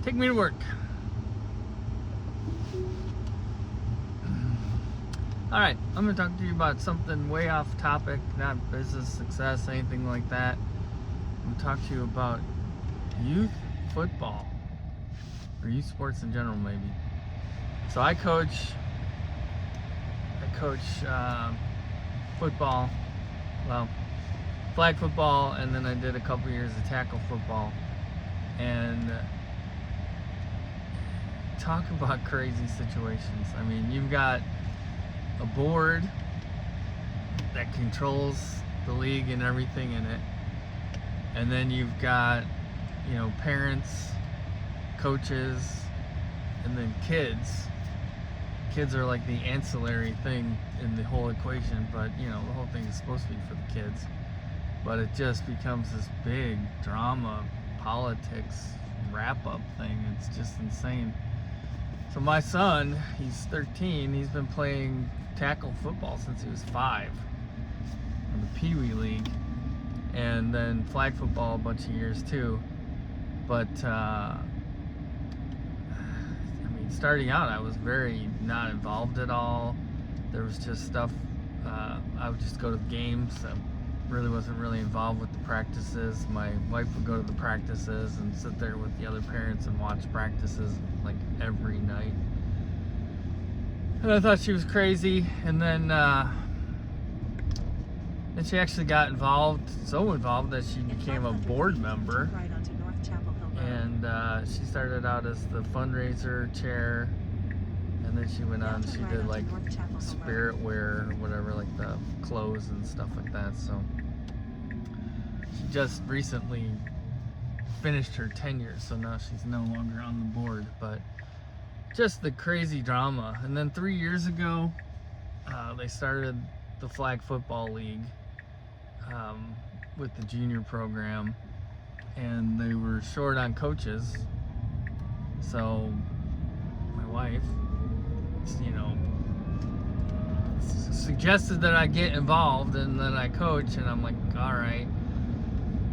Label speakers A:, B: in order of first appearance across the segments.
A: Take me to work. All right, I'm going to talk to you about something way off topic, not business success, anything like that. I'm going to talk to you about youth football, or youth sports in general, maybe. So I coach football, well, flag football, and then I did a couple years of tackle football. And talk about crazy situations. I mean, you've got a board that controls the league and everything in it, and then you've got, parents, coaches, and then kids. Kids are like the ancillary thing in the whole equation, but the whole thing is supposed to be for the kids. But it just becomes this big drama, politics, wrap-up thing. It's just insane. So my son, he's 13, he's been playing tackle football since he was 5 in the Pee Wee League, and then flag football a bunch of years too. But starting out, I was very not involved at all. There was just stuff, I would just go to the games. I really wasn't really involved with the practices. My wife would go to the practices and sit there with the other parents and watch practices like every night. And I thought she was crazy. And then she actually got involved, so involved that she became a board member. And she started out as the fundraiser chair, and then she went on, she did like spirit wear or whatever, like the clothes and stuff like that. So she just recently finished her tenure, so now she's no longer on the board. But just the crazy drama. And then 3 years ago, they started the Flag Football League with the junior program, and they were short on coaches. So my wife, suggested that I get involved and that I coach, and I'm like, all right.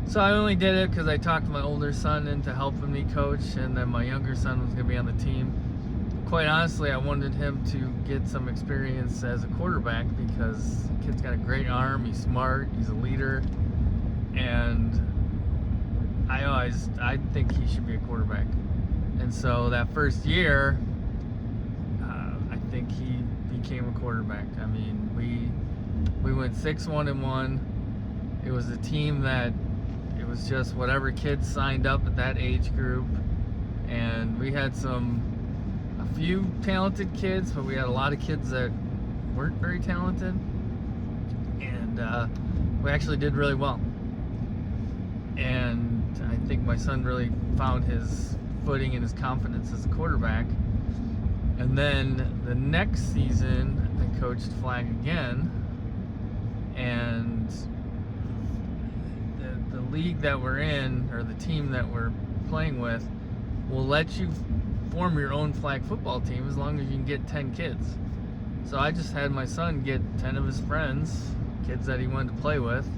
A: So I only did it because I talked my older son into helping me coach, and then my younger son was going to be on the team. Quite honestly, I wanted him to get some experience as a quarterback because the kid's got a great arm, he's smart, he's a leader, and I think he should be a quarterback. And so that first year, I think he became a quarterback. I mean, we went 6-1-1. It was a team that it was just whatever kids signed up at that age group, and we had a few talented kids, but we had a lot of kids that weren't very talented, and we actually did really well. And I think my son really found his footing and his confidence as a quarterback. And then the next season, I coached flag again, and the league that we're in, or the team that we're playing with, will let you form your own flag football team as long as you can get 10 kids. So I just had my son get 10 of his friends, kids that he wanted to play with,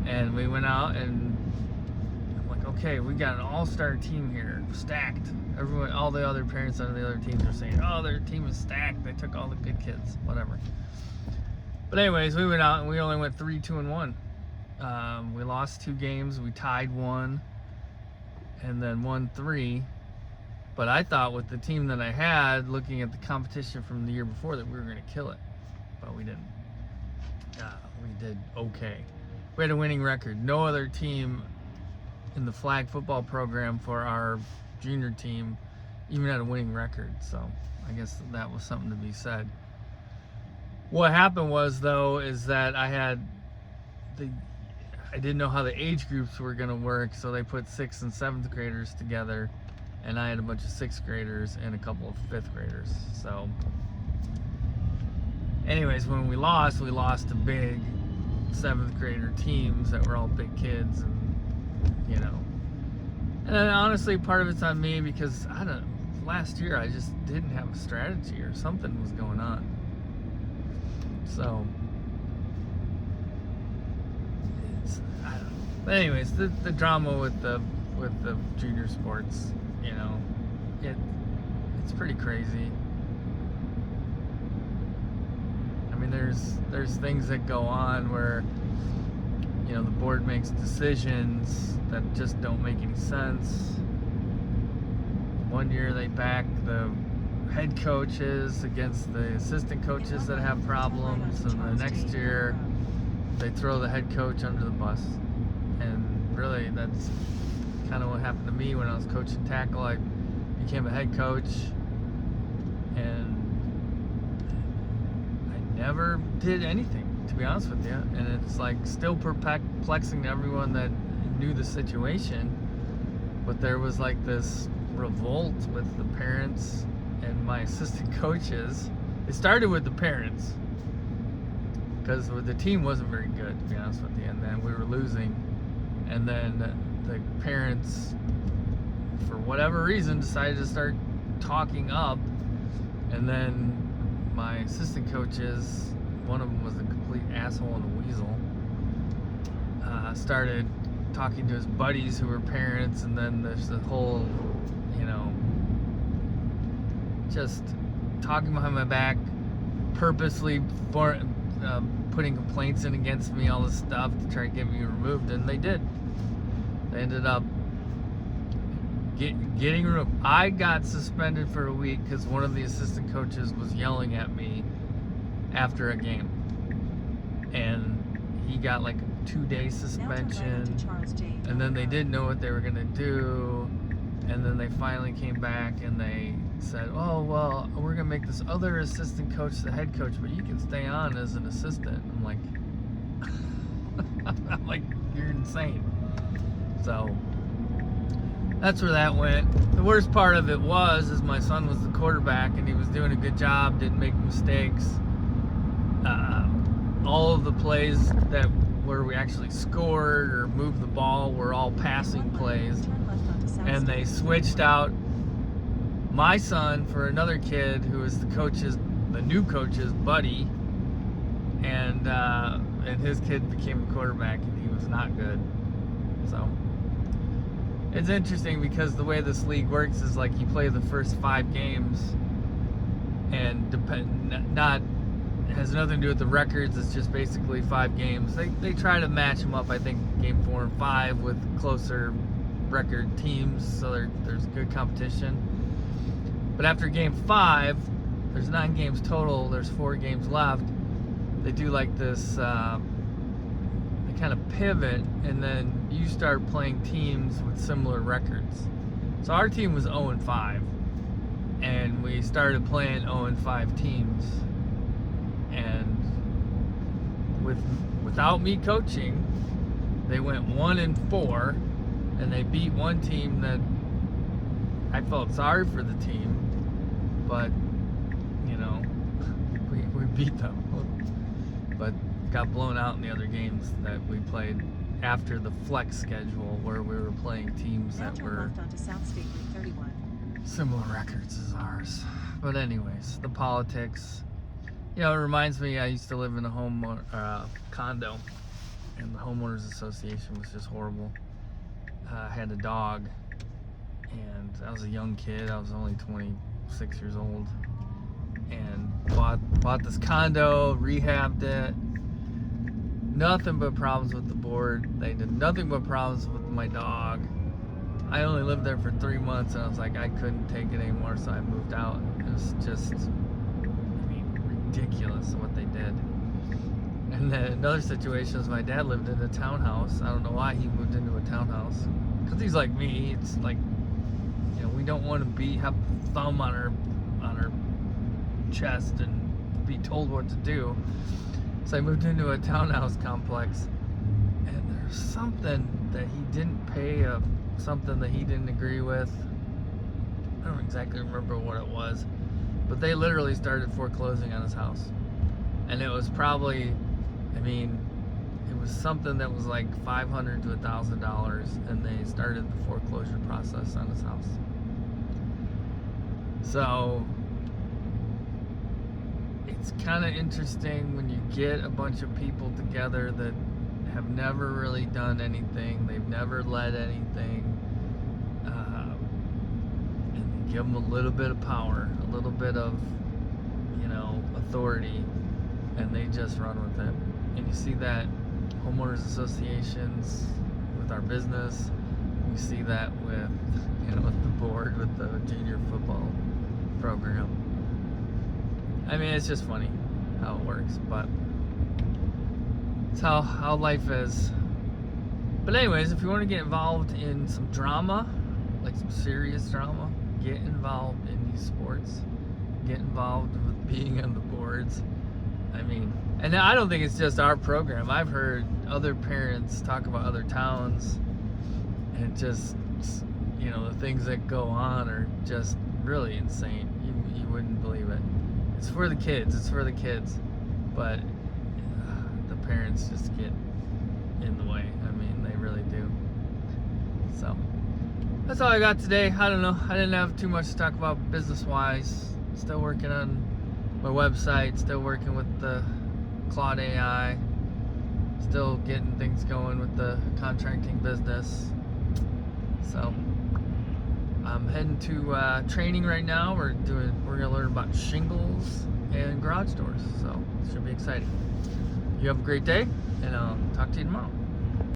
A: and we went out, and I'm like, okay, we got an all-star team here, stacked. Everyone, all the other parents on the other teams are saying, oh, their team is stacked, they took all the good kids, whatever. But anyways, we went out and we only went 3-2-1. We lost 2 games, we tied 1, and then won 3. But I thought with the team that I had, looking at the competition from the year before, that we were going to kill it. But we didn't. We did okay. We had a winning record. No other team in the flag football program for our junior team even had a winning record. So I guess that was something to be said. What happened was, though, is that I didn't know how the age groups were going to work, so they put 6th and 7th graders together, and I had a bunch of 6th graders and a couple of 5th graders. So anyways, when we lost to big 7th grader teams that were all big kids, and and then honestly, part of it's on me because last year I just didn't have a strategy, or something was going on. So I don't know. But anyways, the drama with the junior sports, it's pretty crazy. I mean, there's things that go on where, you know, the board makes decisions that just don't make any sense. One year they back the head coaches against the assistant coaches that have problems, and the next year they throw the head coach under the bus. And really, that's kind of what happened to me when I was coaching tackle. I became a head coach, and I never did anything, to be honest with you. And it's like still perplexing to everyone that knew the situation. But there was like this revolt with the parents and my assistant coaches. It started with the parents because the team wasn't very good, to be honest with you, and then we were losing. And then the parents, for whatever reason, decided to start talking up. And then my assistant coaches, one of them was a complete asshole and a weasel, started talking to his buddies who were parents, and then there's the whole, you know, just talking behind my back, purposely putting complaints in against me, all this stuff to try to get me removed, and they did. They ended up getting removed. I got suspended for a week because one of the assistant coaches was yelling at me after a game, and he got like a 2-day suspension, and then they didn't know what they were gonna do, and then they finally came back and they said, oh well, we're gonna make this other assistant coach the head coach, but you can stay on as an assistant. I'm like you're insane. So that's where that went. The worst part of it is my son was the quarterback and he was doing a good job, didn't make mistakes. All of the plays that where we actually scored or moved the ball were all passing plays, and they switched out my son for another kid who was the new coach's buddy, and his kid became the quarterback, and he was not good. So it's interesting because the way this league works is like you play the first 5 games, and has nothing to do with the records. It's just basically 5 games. They try to match them up, I think, game 4 and 5 with closer record teams, so there's good competition. But after game 5, there's 9 games total. There's 4 games left. They do like this. They kind of pivot, and then you start playing teams with similar records. So our team was 0-5, and we started playing 0-5 teams. And without me coaching, they went 1-4, and they beat one team that I felt sorry for the team, but you know, we beat them, but got blown out in the other games that we played after the flex schedule, where we were playing teams that were similar records as ours. But anyways, the politics. You know, it reminds me, I used to live in a condo, and the homeowners association was just horrible. I had a dog, and I was a young kid. I was only 26 years old, and bought this condo, rehabbed it. Nothing but problems with the board. They did nothing but problems with my dog. I only lived there for 3 months, and I was like, I couldn't take it anymore, so I moved out. It was just ridiculous what they did. And then another situation is my dad lived in a townhouse. I don't know why he moved into a townhouse, because he's like me. It's like, you know, we don't want to have a thumb on our chest and be told what to do. So I moved into a townhouse complex, and there's something that he didn't pay, something that he didn't agree with. I don't exactly remember what it was, but they literally started foreclosing on his house. And it was probably, it was something that was like $500 to $1,000, and they started the foreclosure process on his house. So it's kind of interesting when you get a bunch of people together that have never really done anything, they've never led anything, and they give them a little bit of power, a little bit of, authority, and they just run with it. And you see that homeowners associations with our business. You see that with, with the board, with the junior football program. I mean, it's just funny how it works, but it's how life is. But anyways, if you want to get involved in some drama, like some serious drama, get involved in these sports. Get involved with being on the boards. I mean, and I don't think it's just our program. I've heard other parents talk about other towns, and just, the things that go on are just really insane. You wouldn't believe it. It's for the kids. It's for the kids. But the parents just get in the way. I mean, they really do. So that's all I got today. I don't know. I didn't have too much to talk about business-wise. Still working on my website. Still working with the Claude AI. Still getting things going with the contracting business. So I'm heading to training right now. We're gonna learn about shingles and garage doors. So it should be exciting. You have a great day, and I'll talk to you tomorrow.